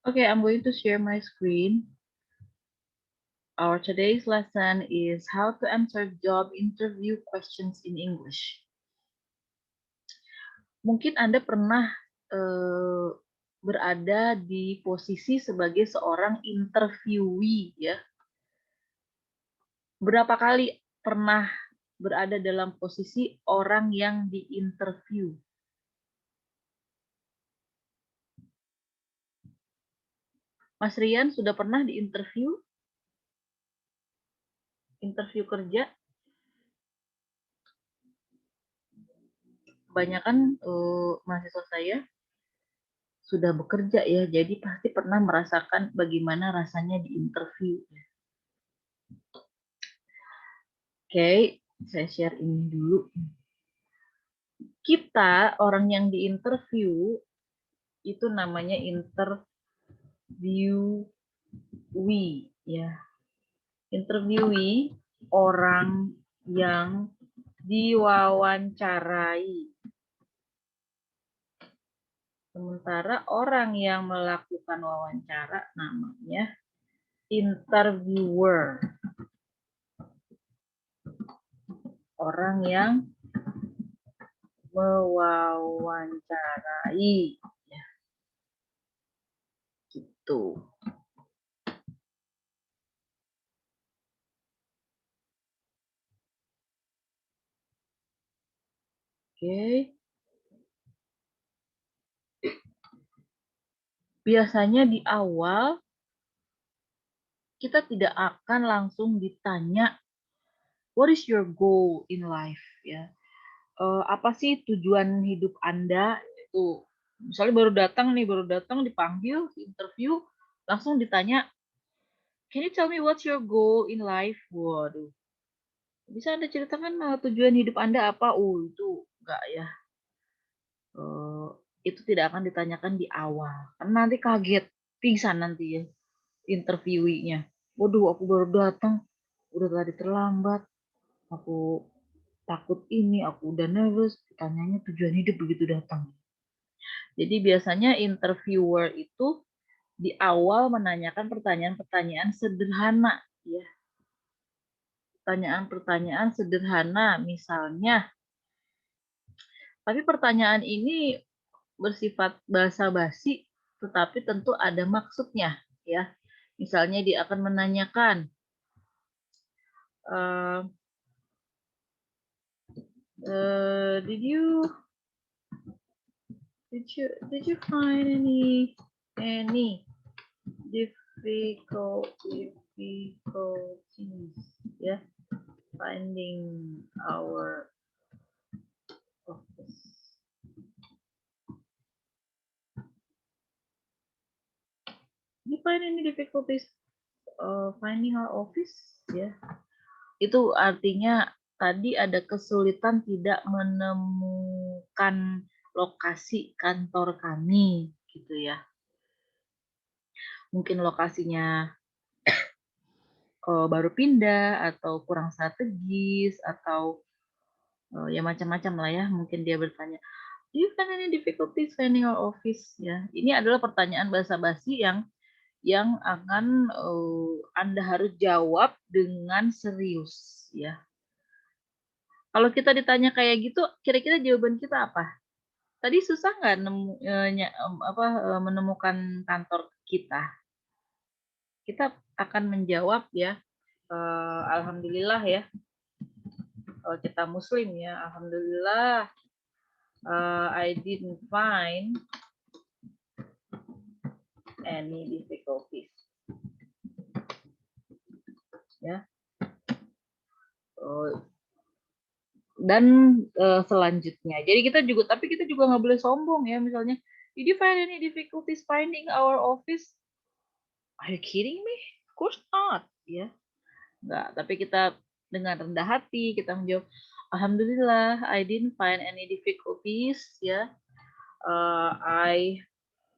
Okay, I'm going to share my screen. Our today's lesson is how to answer job interview questions in English. Mungkin Anda pernah berada di posisi sebagai seorang interviewee, ya. Berapa kali pernah berada dalam posisi orang yang diinterview? Mas Rian sudah pernah diinterview? Interview kerja? Kebanyakan mahasiswa saya sudah bekerja ya, jadi pasti pernah merasakan bagaimana rasanya diinterview. Oke, saya share ini dulu. Kita orang yang diinterview itu namanya interviewee ya. Interviewee orang yang diwawancarai. Sementara orang yang melakukan wawancara namanya interviewer. Orang yang mewawancarai. Ya, gitu. Oke. Biasanya di awal kita tidak akan langsung ditanya what is your goal in life ya. Apa sih tujuan hidup Anda? Itu misalnya baru datang dipanggil interview, langsung ditanya, can you tell me what's your goal in life? Waduh. Bisa Anda ceritakan tujuan hidup Anda apa? Itu enggak ya. Itu tidak akan ditanyakan di awal. Karena nanti kaget, pingsan nanti ya interviewee-nya. Waduh, aku baru datang, udah tadi terlambat, aku takut ini, aku udah nervous, ditanyanya tujuan hidup begitu datang. Jadi biasanya interviewer itu di awal menanyakan pertanyaan-pertanyaan sederhana, ya. Pertanyaan-pertanyaan sederhana, misalnya. Tapi pertanyaan ini bersifat basa-basi, tetapi tentu ada maksudnya, ya. Misalnya dia akan menanyakan, did you find any difficulties, ya, finding our office? You find any difficulties finding our office? Ya, itu artinya tadi ada kesulitan tidak menemukan lokasi kantor kami, gitu ya. Mungkin lokasinya baru pindah atau kurang strategis atau ya macam-macam lah ya. Mungkin dia bertanya, do you find any difficulties finding our office? Ya, ini adalah pertanyaan basa-basi yang akan Anda harus jawab dengan serius ya. Kalau kita ditanya kayak gitu, kira-kira jawaban kita apa? Tadi susah nggak menemukan kantor kita? Kita akan menjawab ya, alhamdulillah ya. Kalau kita muslim ya, alhamdulillah I didn't find any difficulties. Ya. Dan selanjutnya. Jadi kita juga nggak boleh sombong ya. Misalnya, did you find any difficulties finding our office? Are you kidding me? Of course not. Ya. Enggak, tapi kita dengan rendah hati kita menjawab, alhamdulillah I didn't find any difficulties ya. I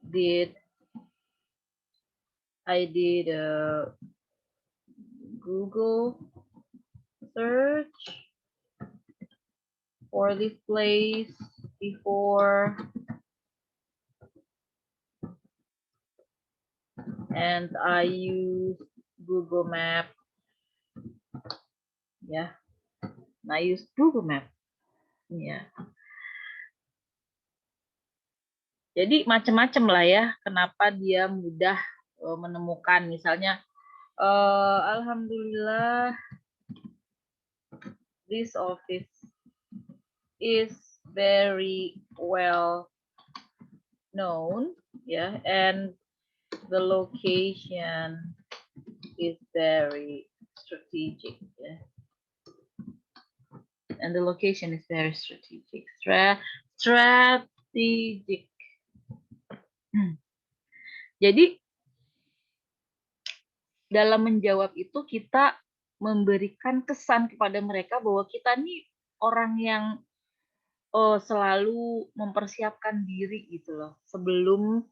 did Google search for this place before and I use Google Map. Ya, I use Google Map. Ya. Jadi macam-macam lah ya, kenapa dia mudah menemukan. Misalnya, alhamdulillah, this office is very well known, ya, and the location is very strategic, ya. And the location is very strategic. Strategic. Jadi dalam menjawab itu kita memberikan kesan kepada mereka bahwa kita nih orang yang selalu mempersiapkan diri gitu loh sebelum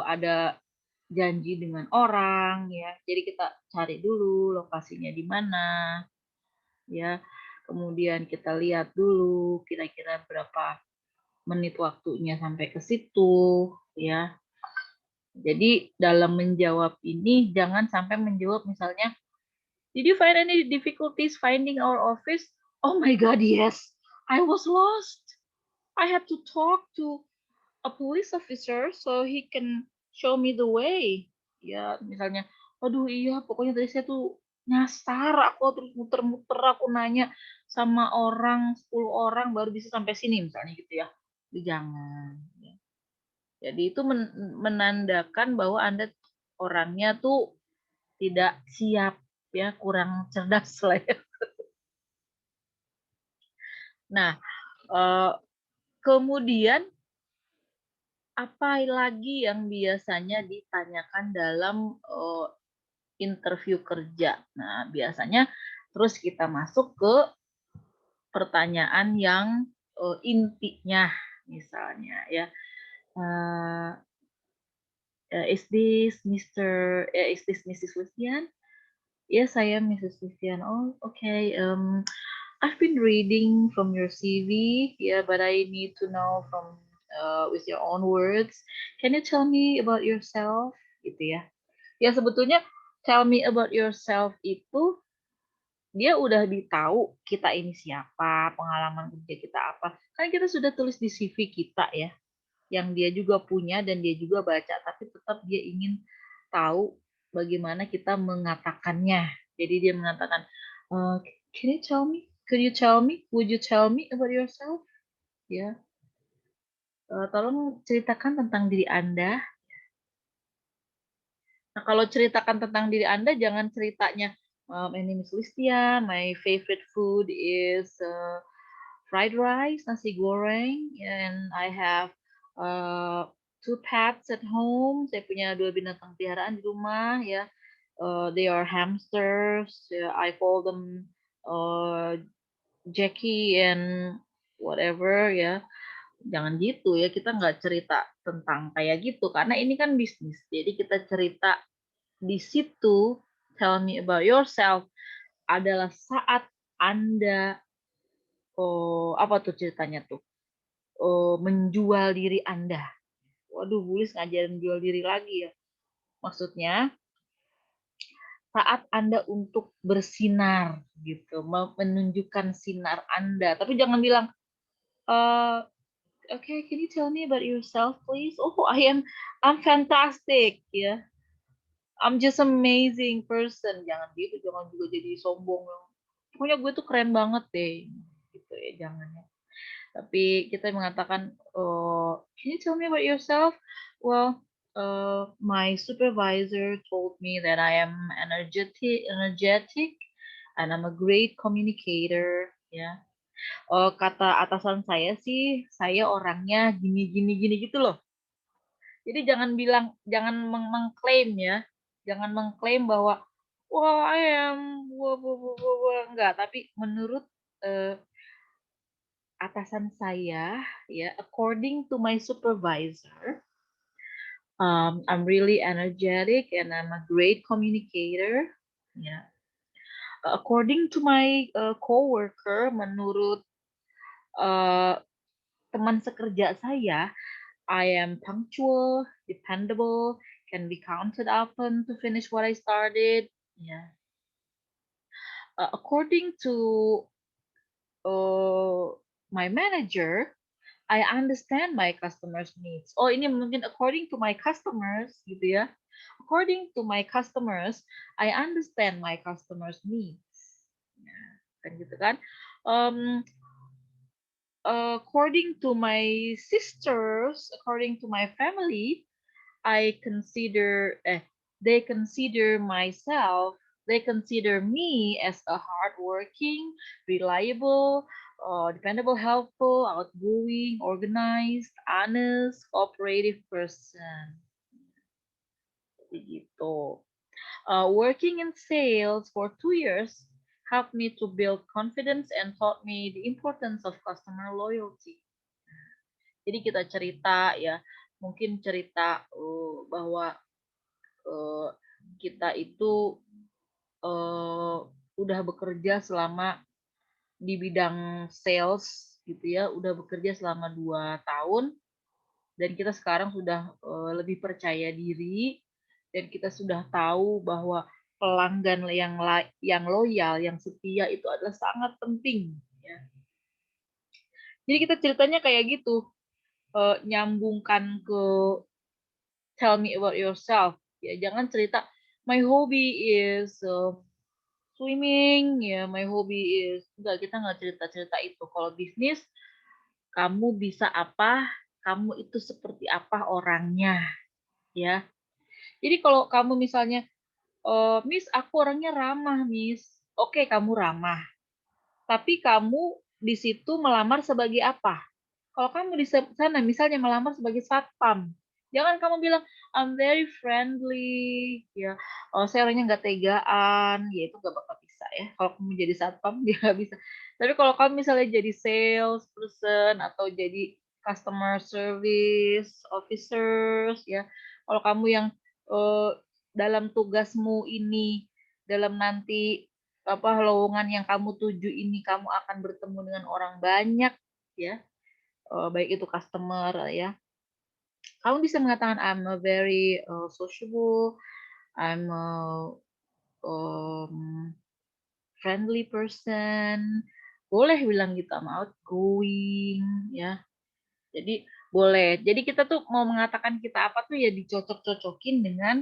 ada janji dengan orang ya. Jadi kita cari dulu lokasinya di mana ya. Kemudian kita lihat dulu kira-kira berapa menit waktunya sampai ke situ ya. Jadi dalam menjawab ini jangan sampai menjawab misalnya, did you find any difficulties finding our office? Oh my God, yes. I was lost. I had to talk to a police officer so he can show me the way. Ya, misalnya, aduh iya, pokoknya tadi saya tuh nyasar, aku terus muter-muter, aku nanya sama orang, 10 orang baru bisa sampai sini misalnya gitu ya. Jangan. Ya. Jadi itu menandakan bahwa Anda orangnya tuh tidak siap ya, kurang cerdas lah ya. Nah, kemudian apa lagi yang biasanya ditanyakan dalam interview kerja? Nah, biasanya terus kita masuk ke pertanyaan yang intinya, misalnya ya. Is this Mr. Is this Mrs. Lucian? Yes, I am Mrs. Lucian. Oh, okay. I've been reading from your CV, yeah, but I need to know from with your own words. Can you tell me about yourself? Gitu ya. Ya sebetulnya tell me about yourself itu dia udah ditahu kita ini siapa, pengalaman kerja kita apa. Kan kita sudah tulis di CV kita ya, yang dia juga punya dan dia juga baca, tapi tetap dia ingin tahu bagaimana kita mengatakannya. Jadi dia mengatakan, can you tell me? Could you tell me? Would you tell me about yourself? Ya, tolong ceritakan tentang diri Anda. Nah, kalau ceritakan tentang diri Anda, jangan ceritanya, my name is Listia, my favorite food is fried rice, nasi goreng, and I have two pets at home. Saya punya 2 binatang peliharaan di rumah, ya. They are hamsters. I call them Jackie and whatever, ya. Jangan gitu ya, kita nggak cerita tentang kayak gitu, karena ini kan bisnis. Jadi kita cerita di situ, tell me about yourself, adalah saat Anda, apa tuh ceritanya tuh, menjual diri Anda. Waduh, Bulis ngajarin jual diri lagi ya. Maksudnya, saat Anda untuk bersinar gitu, menunjukkan sinar Anda. Tapi jangan bilang, okay, can you tell me about yourself, please? Oh, I'm fantastic, ya. I'm just amazing person. Jangan gitu, jangan juga jadi sombong. Pokoknya gue tuh keren banget deh. Gitu ya, jangan ya. Tapi kita mengatakan, can you tell me about yourself? Well, my supervisor told me that I am energetic, and I'm a great communicator. Ya, kata atasan saya sih, saya orangnya gini gini gini gitu loh. Jadi jangan bilang, jangan mengklaim ya, jangan mengklaim bahwa wah I am enggak, tapi menurut atasan saya ya, according to my supervisor, I'm really energetic and I'm a great communicator. Ya, according to my coworker, menurut teman sekerja saya, I am punctual, dependable, can be counted often to finish what I started. Yeah. According to my manager, I understand my customers' needs. Oh, ini mungkin according to my customers, gitu ya. According to my customers, I understand my customers' needs. Ya, kan gitu kan. Um, According to my sisters, according to my family, I consider, they consider myself, they consider me as a hardworking, reliable, dependable, helpful, outgoing, organized, honest, cooperative person. Begitu. Working in sales for 2 years helped me to build confidence and taught me the importance of customer loyalty. Jadi kita cerita ya, mungkin cerita bahwa eh, kita itu eh, udah bekerja selama di bidang sales gitu ya, udah bekerja selama 2 tahun dan kita sekarang sudah lebih percaya diri dan kita sudah tahu bahwa pelanggan yang loyal, yang setia itu adalah sangat penting. Ya. Jadi kita ceritanya kayak gitu, nyambungkan ke tell me about yourself. Ya, jangan cerita my hobby is swimming, ya my hobby is enggak, kita nggak cerita-cerita itu. Kalau bisnis, kamu bisa apa, kamu itu seperti apa orangnya, ya. Jadi kalau kamu misalnya, Miss, aku orangnya ramah, Miss. Oke, kamu ramah. Tapi kamu di situ melamar sebagai apa? Kalau kamu di sana misalnya melamar sebagai satpam, jangan kamu bilang I'm very friendly, ya, oh saya orangnya nggak tegaan, ya itu nggak bakal bisa ya. Kalau kamu jadi satpam dia nggak bisa. Tapi kalau kamu misalnya jadi sales person atau jadi customer service officers, ya, kalau kamu yang eh, dalam tugasmu ini, dalam nanti apa lowongan yang kamu tuju ini kamu akan bertemu dengan orang banyak, ya, baik itu customer ya. Kamu bisa mengatakan I'm a very sociable, I'm a um, friendly person. Boleh bilang gitu, I'm outgoing ya. Jadi boleh. Jadi kita tuh mau mengatakan kita apa tuh ya dicocok-cocokin dengan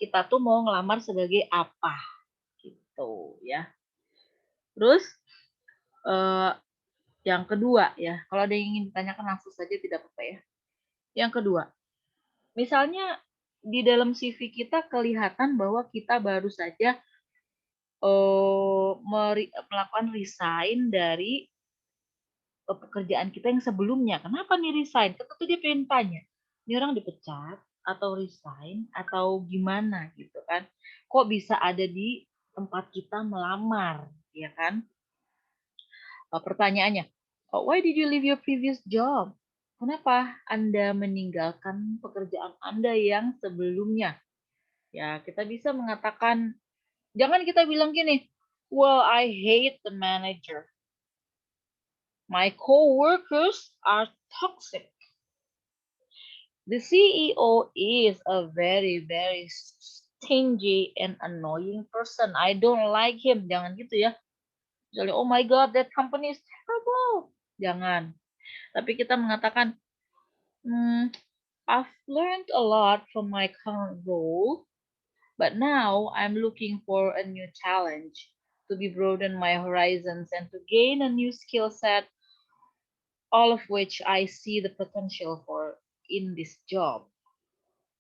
kita tuh mau ngelamar sebagai apa gitu ya. Terus yang kedua ya, kalau ada yang ingin ditanyakan langsung saja tidak apa-apa ya. Yang kedua, misalnya di dalam CV kita kelihatan bahwa kita baru saja melakukan resign dari pekerjaan kita yang sebelumnya. Kenapa nih resign? Tentu dia pengen tanya, ini orang dipecat atau resign atau gimana gitu kan? Kok bisa ada di tempat kita melamar, ya kan? Pertanyaannya, why did you leave your previous job? Kenapa Anda meninggalkan pekerjaan Anda yang sebelumnya? Ya, kita bisa mengatakan, jangan kita bilang gini, well, I hate the manager. My co-workers are toxic. The CEO is a very, very stingy and annoying person. I don't like him. Jangan gitu ya. Misalnya, oh my God, that company is terrible. Jangan. Tapi kita mengatakan, I've learned a lot from my current role, but now I'm looking for a new challenge to be broaden my horizons and to gain a new skill set, all of which I see the potential for in this job.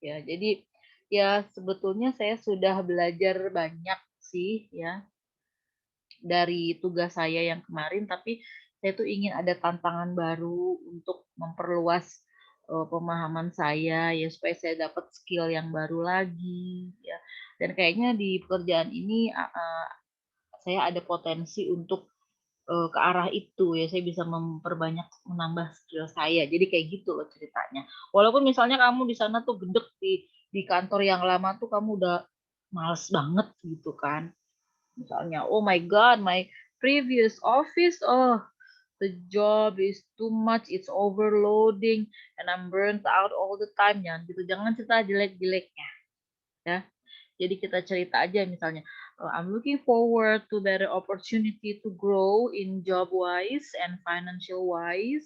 Ya, jadi ya sebetulnya saya sudah belajar banyak sih ya dari tugas saya yang kemarin, tapi saya tuh ingin ada tantangan baru untuk memperluas pemahaman saya ya supaya saya dapat skill yang baru lagi ya. Dan kayaknya di pekerjaan ini saya ada potensi untuk ke arah itu ya, saya bisa memperbanyak menambah skill saya. Jadi kayak gitu loh ceritanya. Walaupun misalnya kamu di sana tuh gendek di kantor yang lama tuh kamu udah males banget gitu kan. Misalnya, oh my God, my previous office, oh, the job is too much, it's overloading, and I'm burnt out all the time. Jangan gitu, jangan cerita jelek-jeleknya. ya. Jadi kita cerita aja misalnya, I'm looking forward to better opportunity to grow in job wise and financial wise.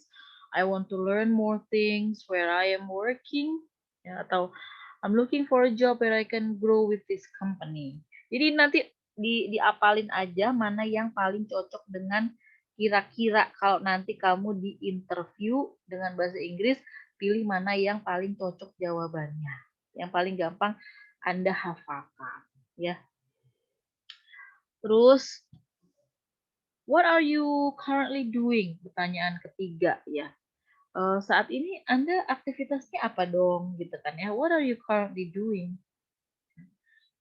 I want to learn more things where I am working, ya, atau I'm looking for a job where I can grow with this company. Jadi nanti diapalin aja mana yang paling cocok dengan kira-kira kalau nanti kamu di interview dengan bahasa Inggris, pilih mana yang paling cocok jawabannya. Yang paling gampang Anda hafalkan, ya. Terus, what are you currently doing? Pertanyaan ketiga, ya. Saat ini Anda aktivitasnya apa dong, gitu kan ya. What are you currently doing?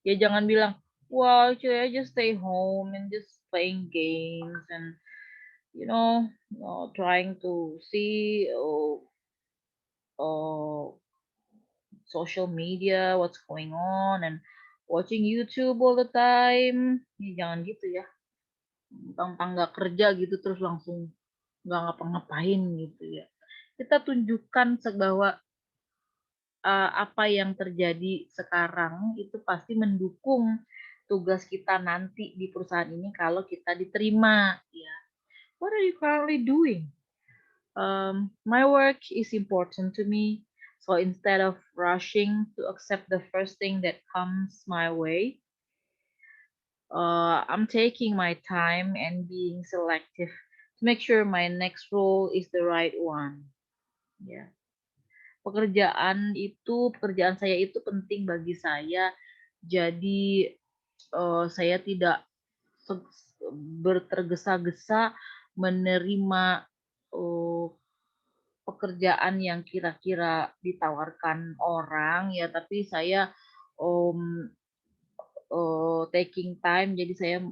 Ya jangan bilang, well, actually I just stay home and just playing games and trying to see social media, what's going on, and watching YouTube all the time. Ya, jangan gitu ya. Mentang-mentang nggak kerja gitu terus langsung nggak ngapa-ngapain gitu ya. Kita tunjukkan bahwa apa yang terjadi sekarang itu pasti mendukung tugas kita nanti di perusahaan ini kalau kita diterima. Ya. What are you currently doing? My work is important to me. So instead of rushing to accept the first thing that comes my way, I'm taking my time and being selective to make sure my next role is the right one. Ya, pekerjaan saya itu penting bagi saya. Jadi saya tidak bertergesa-gesa menerima eh, pekerjaan yang kira-kira ditawarkan orang ya, tapi saya um, taking time, jadi saya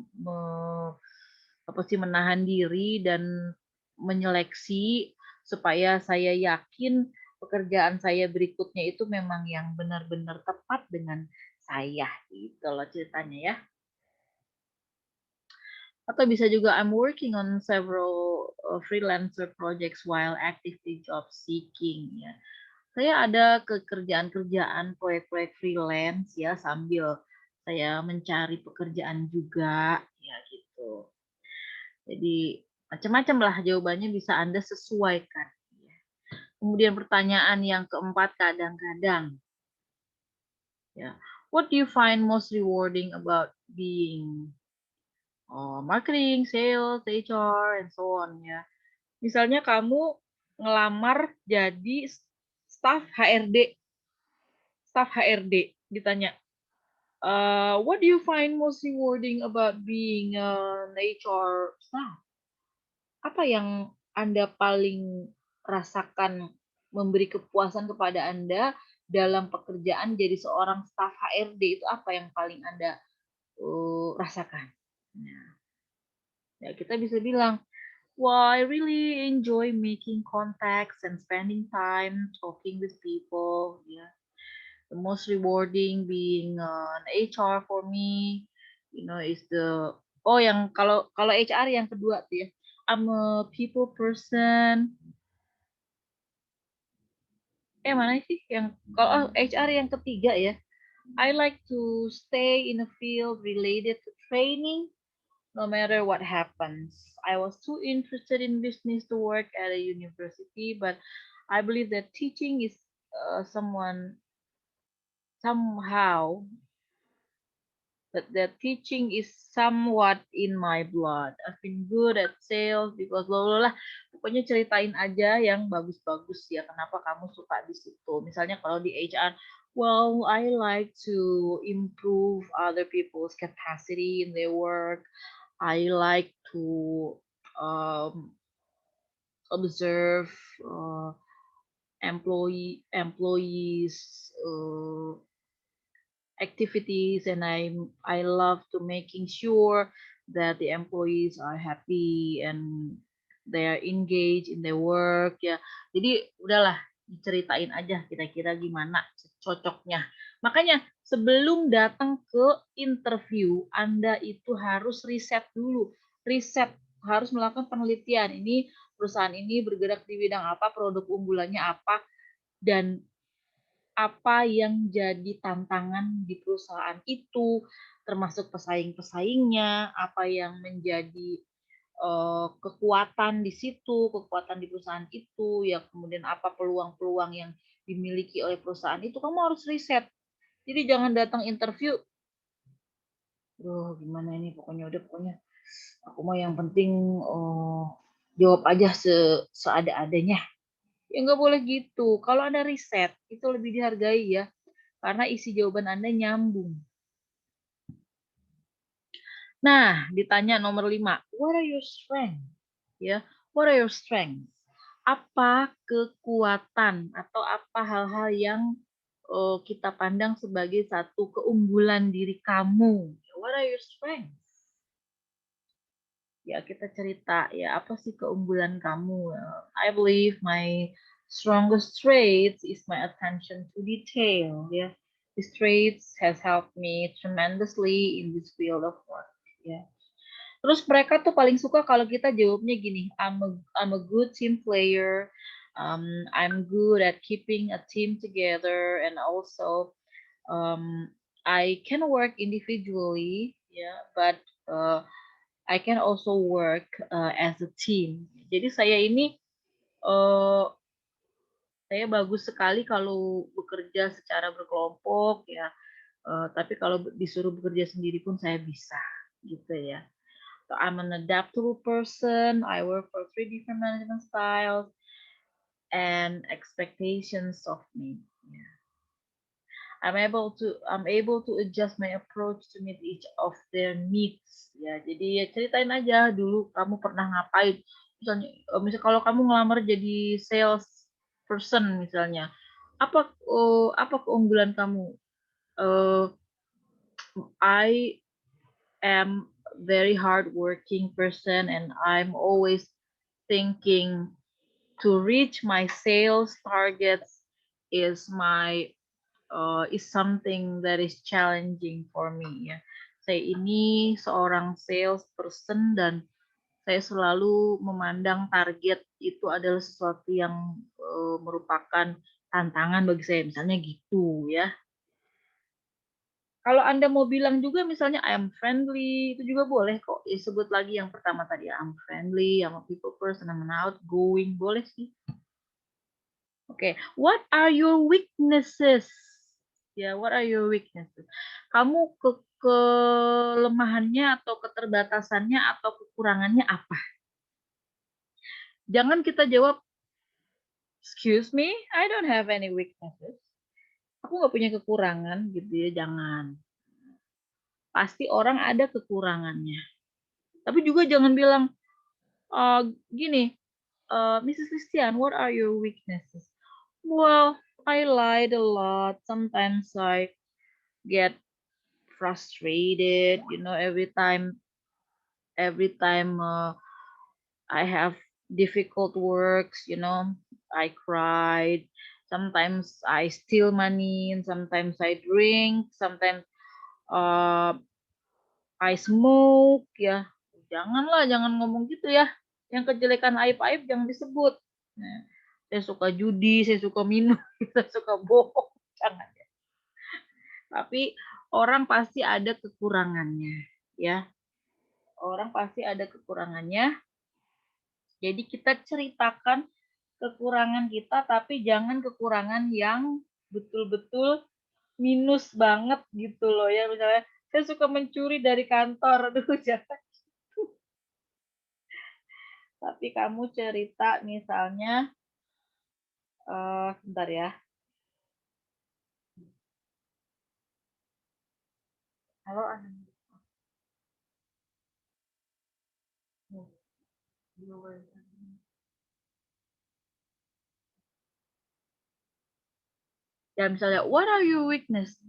menahan diri dan menyeleksi supaya saya yakin pekerjaan saya berikutnya itu memang yang benar-benar tepat dengan saya, gitu loh ceritanya ya. Atau bisa juga I'm working on several freelancer projects while actively job seeking ya. Saya ada kerjaan-kerjaan proyek-proyek freelance ya sambil saya mencari pekerjaan juga ya gitu. Jadi macam-macam lah jawabannya bisa Anda sesuaikan. Ya. Kemudian pertanyaan yang keempat kadang-kadang ya, what do you find most rewarding about being marketing, sales, HR, and so on ya. Misalnya kamu ngelamar jadi staff HRD, ditanya, what do you find most rewarding about being an HR staff? Apa yang Anda paling rasakan memberi kepuasan kepada Anda dalam pekerjaan jadi seorang staff HRD itu apa yang paling Anda rasakan? Nah, ya kita bisa bilang, well, I really enjoy making contacts and spending time talking with people. Yeah, the most rewarding being an HR for me, is the yang kalau kalau HR yang kedua tuh ya, I'm a people person. Mana sih yang kalau HR yang ketiga ya? I like to stay in a field related to training no matter what happens. I was too interested in business to work at a university, but I believe that teaching is somehow that teaching is somewhat in my blood. I've been good at sales because lah. Pokoknya ceritain aja yang bagus-bagus ya. Kenapa kamu suka di situ? Misalnya kalau di HR, well, I like to improve other people's capacity in their work. I like to observe employees activities, and I love to making sure that the employees are happy and they are engaged in their work ya. Jadi udahlah diceritain aja kira-kira gimana cocoknya. Makanya sebelum datang ke interview, Anda itu harus riset dulu. Riset, harus melakukan penelitian. Ini perusahaan ini bergerak di bidang apa, produk unggulannya apa, dan apa yang jadi tantangan di perusahaan itu, termasuk pesaing-pesaingnya, apa yang menjadi kekuatan di situ, kekuatan di perusahaan itu, ya kemudian apa peluang-peluang yang dimiliki oleh perusahaan itu, kamu harus riset. Jadi jangan datang interview, "Duh gimana ini, pokoknya aku mah yang penting, jawab aja seada-adanya." Ya nggak boleh gitu, kalau Anda riset, itu lebih dihargai ya, karena isi jawaban Anda nyambung. Nah, ditanya nomor 5, "What are your strength?" Ya, what are your strengths? Apa kekuatan atau apa hal-hal yang kita pandang sebagai satu keunggulan diri kamu? What are your strengths? Ya, kita cerita ya apa sih keunggulan kamu? I believe my strongest traits is my attention to detail. Ya, these traits has helped me tremendously in this field of work. Ya. Terus mereka tuh paling suka kalau kita jawabnya gini, I'm a good team player, I'm good at keeping a team together, and also I can work individually, yeah, but uh, I can also work as a team. Jadi saya ini uh, saya bagus sekali kalau bekerja secara berkelompok, ya. Tapi kalau disuruh bekerja sendiri pun saya bisa, gitu ya. So I'm an adaptable person. I work for 3 different management styles and expectations of me. Yeah. I'm able to adjust my approach to meet each of their needs. Ya, jadi ya ceritain aja dulu kamu pernah ngapain. Misalnya, kalau kamu ngelamar jadi sales person misalnya, apa keunggulan kamu? Uh, I am very hardworking person and I'm always thinking to reach my sales targets is something that is challenging for me ya. Saya ini seorang sales person dan saya selalu memandang target itu adalah sesuatu yang merupakan tantangan bagi saya misalnya gitu ya. Kalau Anda mau bilang juga misalnya I am friendly, itu juga boleh kok. Ya, sebut lagi yang pertama tadi, I'm friendly, I'm a people person, I'm an outgoing, boleh sih. Oke, what are your weaknesses? Ya, what are your weaknesses? Kamu kelemahannya atau keterbatasannya atau kekurangannya apa? Jangan kita jawab, excuse me, I don't have any weaknesses. Aku nggak punya kekurangan gitu ya, jangan. Pasti orang ada kekurangannya. Tapi juga jangan bilang, gini, Mrs. Listian, what are your weaknesses? Well, I lied a lot. Sometimes I get frustrated, every time I have difficult works, I cried. Sometimes I steal money, and sometimes I drink, sometimes uh, I smoke, ya. Janganlah, jangan ngomong gitu ya. Yang kejelekan aib-aib jangan disebut. Nah, saya suka judi, saya suka minum, saya suka bohong, jangan ya. Tapi orang pasti ada kekurangannya, ya. Orang pasti ada kekurangannya. Jadi kita ceritakan kekurangan kita, tapi jangan kekurangan yang betul-betul minus banget gitu loh ya. Misalnya, saya suka mencuri dari kantor, aduh jangan. Tapi kamu cerita misalnya, sebentar ya. Halo, ya misalnya, what are your weakness?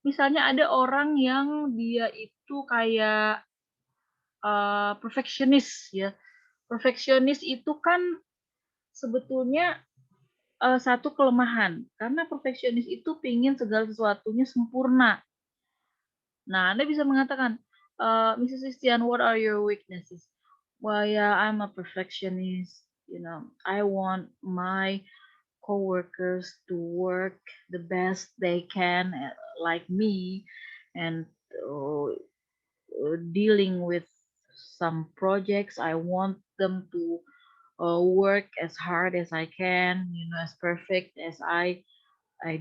Misalnya ada orang yang dia itu kayak perfeksionis ya. Perfeksionis itu kan sebetulnya satu kelemahan, karena perfeksionis itu pingin segala sesuatunya sempurna. Nah, Anda bisa mengatakan, Mrs. Christian, what are your weaknesses? Well, yeah, I'm a perfectionist. I want my coworkers to work the best they can, like me, and dealing with some projects. I want them to work as hard as I can, as perfect as I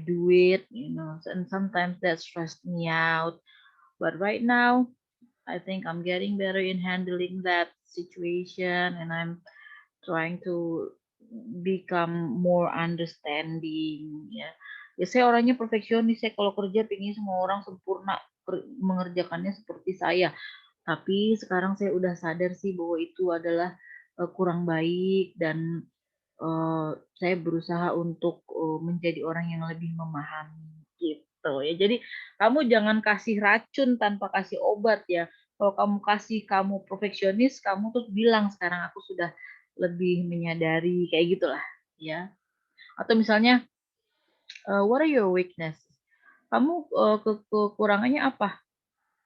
do it, and sometimes that stressed me out. But right now, I think I'm getting better in handling that situation, and I'm trying to become more understanding, ya. Ya, saya orangnya perfeksionis, saya kalau kerja pengen semua orang sempurna mengerjakannya seperti saya. Tapi sekarang saya udah sadar sih bahwa itu adalah kurang baik, dan saya berusaha untuk menjadi orang yang lebih memahami gitu ya. Jadi kamu jangan kasih racun tanpa kasih obat ya. Kalau kamu perfeksionis, kamu tuh bilang sekarang aku sudah lebih menyadari kayak gitulah ya. Atau misalnya what are your weakness? Kamu kekurangannya apa?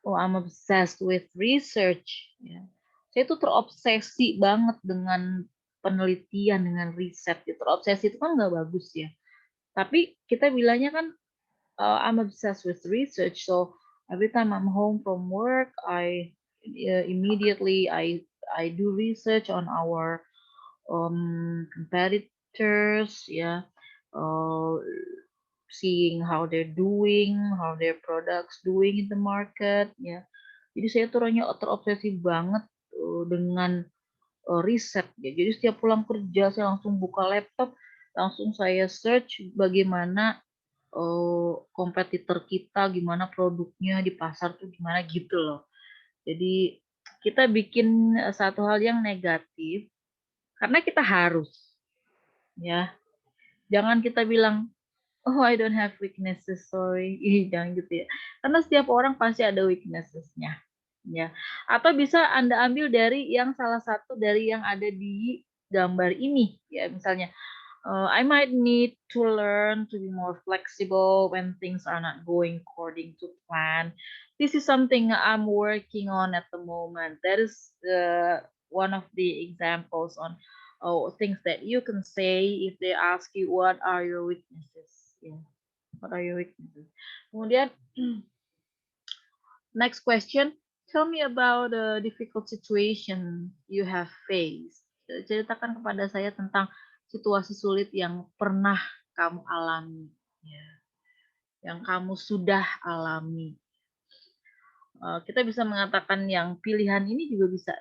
Oh, I'm obsessed with research. Ya. Saya tuh terobsesi banget dengan penelitian, dengan riset. Ya. Terobsesi itu kan nggak bagus ya. Tapi kita bilangnya kan I'm obsessed with research. So every time I'm home from work, immediately I do research on our competitors. Ya. Uh, Seeing how they're doing, how their products doing in the market, ya. Jadi saya tuh orangnya terobsesi banget dengan riset ya. Jadi setiap pulang kerja saya langsung buka laptop, langsung saya search bagaimana kompetitor kita, gimana produknya di pasar tuh gimana gitu loh. Jadi kita bikin satu hal yang negatif karena kita harus, ya. Jangan kita bilang, oh, I don't have weaknesses, sorry. Ih, jangan gitu ya. Karena setiap orang pasti ada weaknesses-nya. Ya. Atau bisa Anda ambil dari yang salah satu dari yang ada di gambar ini. Ya, misalnya, I might need to learn to be more flexible when things are not going according to plan. This is something I'm working on at the moment. That is one of the examples on things that you can say if they ask you what are your weaknesses. Yeah. What are your weaknesses? Kemudian next question, tell me about a difficult situation you have faced. Ceritakan kepada saya tentang situasi sulit yang pernah kamu alami, ya, yang kamu sudah alami. Kita bisa mengatakan yang pilihan ini juga bisa.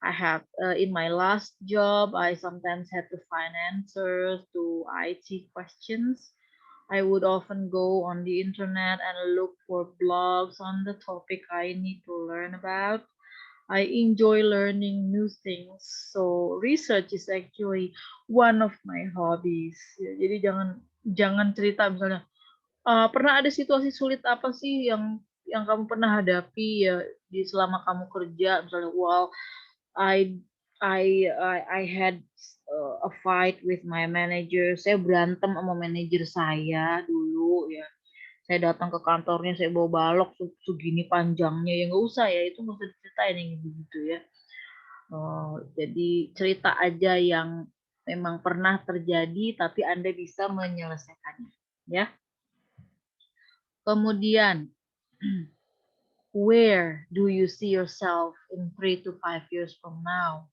I have in my last job, I sometimes had to find answers to IT questions. I would often go on the internet and look for blogs on the topic I need to learn about. I enjoy learning new things, so research is actually one of my hobbies. Ya, jadi jangan jangan cerita misalnya, pernah ada situasi sulit apa sih yang kamu pernah hadapi ya di selama kamu kerja, misalnya, wow, I I had a fight with my manager. Saya berantem sama manajer saya dulu ya. Saya datang ke kantornya, saya bawa balok segini panjangnya, ya nggak usah ya, itu nggak usah diceritain yang gitu ya. Jadi cerita aja yang memang pernah terjadi, tapi Anda bisa menyelesaikannya, ya. Kemudian, where do you see yourself in 3 to 5 years from now?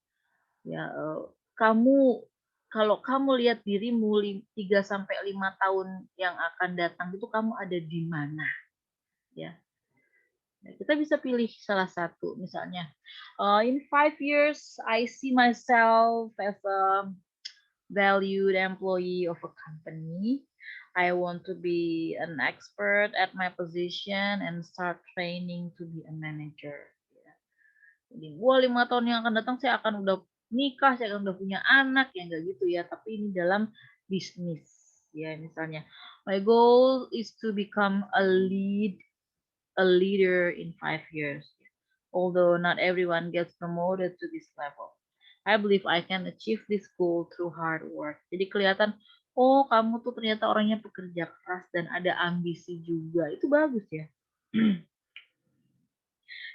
Ya, kamu kalau kamu lihat dirimu 3 sampai 5 tahun yang akan datang itu kamu ada di mana, ya. Nah, kita bisa pilih salah satu, misalnya, in 5 years I see myself as a valued employee of a company. I want to be an expert at my position and start training to be a manager. Ya. Jadi, wah, 5 tahun yang akan datang saya akan udah nikah, saya akan udah punya anak, ya enggak gitu ya. Tapi ini dalam bisnis, ya misalnya. My goal is to become a leader in 5 years. Although not everyone gets promoted to this level. I believe I can achieve this goal through hard work. Jadi kelihatan, oh, kamu tuh ternyata orangnya pekerja keras dan ada ambisi juga. Itu bagus ya.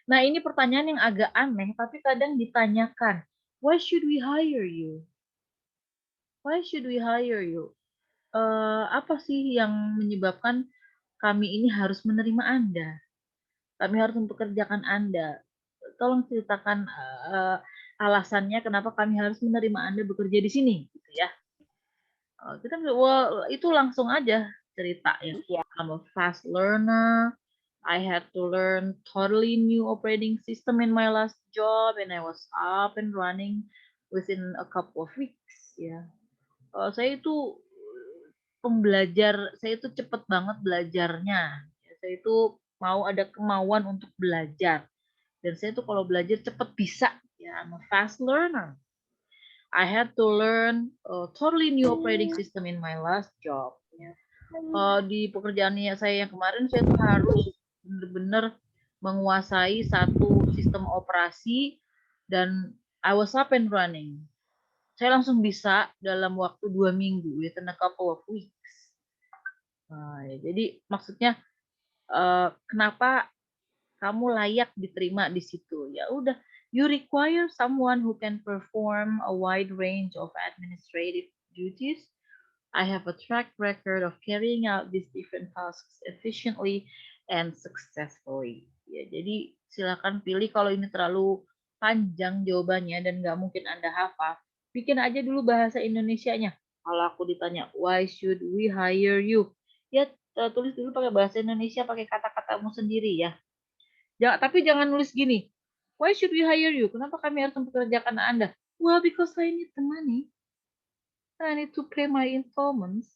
Nah, ini pertanyaan yang agak aneh, tapi kadang ditanyakan, why should we hire you? Why should we hire you? Apa sih yang menyebabkan kami ini harus menerima Anda? Kami harus mempekerjakan Anda. Tolong ceritakan alasannya kenapa kami harus menerima Anda bekerja di sini, gitu ya. Kita itu langsung aja cerita ya. Yeah. I'm a fast learner. I had to learn totally new operating system in my last job, and I was up and running within a couple of weeks. Ya, saya itu pembelajar, saya itu cepet banget belajarnya. Ya, saya itu ada kemauan untuk belajar, dan saya tuh kalau belajar cepet bisa. Ya, I'm a fast learner. I had to learn a totally new operating system in my last job. Ya. Di pekerjaannya saya yang kemarin, saya tuh harus benar-benar menguasai satu sistem operasi, dan I was up and running. Saya langsung bisa dalam waktu 2 minggu, within a couple of weeks. Ya, jadi maksudnya kenapa kamu layak diterima di situ? Ya udah, you require someone who can perform a wide range of administrative duties. I have a track record of carrying out these different tasks efficiently and successfully. Ya, jadi silakan pilih. Kalau ini terlalu panjang jawabannya dan nggak mungkin Anda hafal, bikin aja dulu bahasa Indonesianya. Kalau aku ditanya, why should we hire you? Ya, tulis dulu pakai bahasa Indonesia, pakai kata-katamu sendiri ya. Tapi jangan nulis gini, why should we hire you? Kenapa kami harus mempekerjakan Anda? Well, because I need the money. I need to pay my installments.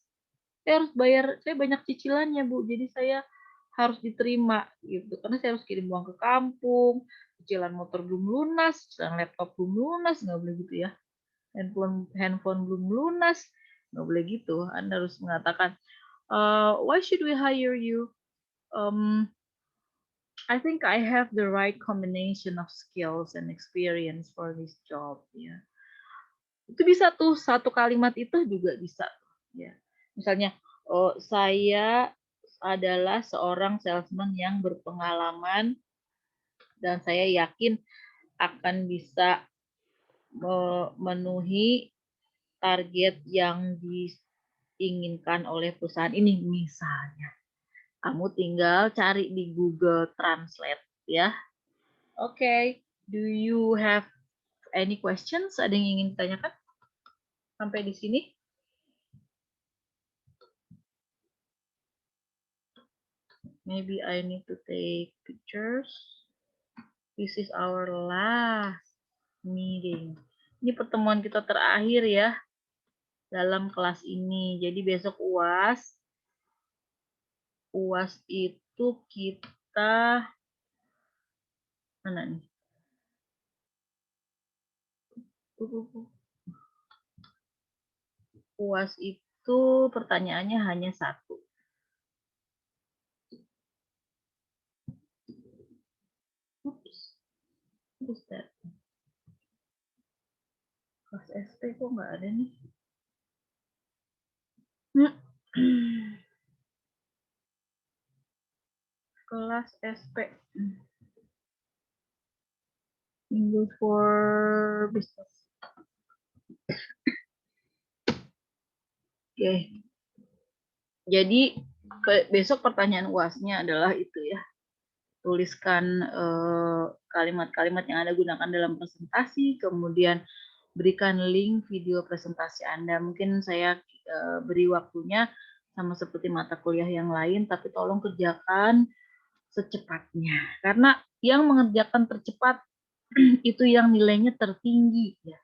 Saya harus bayar, saya banyak cicilannya, Bu. Jadi saya harus diterima gitu. Karena saya harus kirim uang ke kampung, cicilan motor belum lunas, cicilan laptop belum lunas, nggak boleh gitu ya. Handphone belum lunas, nggak boleh gitu. Anda harus mengatakan, why should we hire you? I think I have the right combination of skills and experience for this job. Ya. Itu bisa tuh, satu kalimat itu juga bisa. Ya. Misalnya, saya adalah seorang salesman yang berpengalaman dan saya yakin akan bisa memenuhi target yang diinginkan oleh perusahaan ini. Misalnya, kamu tinggal cari di Google Translate ya. Oke, do you have any questions? Ada yang ingin ditanyakan sampai di sini? Maybe I need to take pictures. This is our last meeting. Ini pertemuan kita terakhir ya dalam kelas ini. Jadi besok UAS. UAS itu kita mana nih? UAS itu pertanyaannya hanya satu. Oops. What is that? Kelas SP kok nggak ada nih? Kelas SP. English for Business. Oke. Jadi besok pertanyaan UASnya adalah itu ya. Tuliskan kalimat-kalimat yang Anda gunakan dalam presentasi, kemudian berikan link video presentasi Anda. Mungkin saya beri waktunya sama seperti mata kuliah yang lain, tapi tolong kerjakan secepatnya. Karena yang mengerjakan tercepat itu yang nilainya tertinggi. Ya.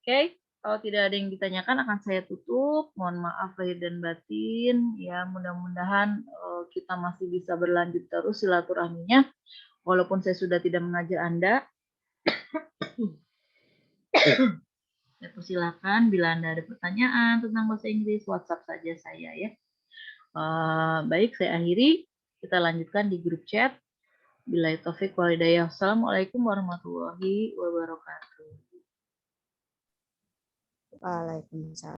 Oke, kalau tidak ada yang ditanyakan akan saya tutup. Mohon maaf lahir dan batin. Ya, mudah-mudahan kita masih bisa berlanjut terus silaturahminya. Walaupun saya sudah tidak mengajar Anda. Ya, silakan bila Anda ada pertanyaan tentang bahasa Inggris, WhatsApp saja saya ya. Baik, saya akhiri. Kita lanjutkan di grup chat. Billahi taufik wal hidayah. Assalamualaikum warahmatullahi wabarakatuh. Waalaikumsalam.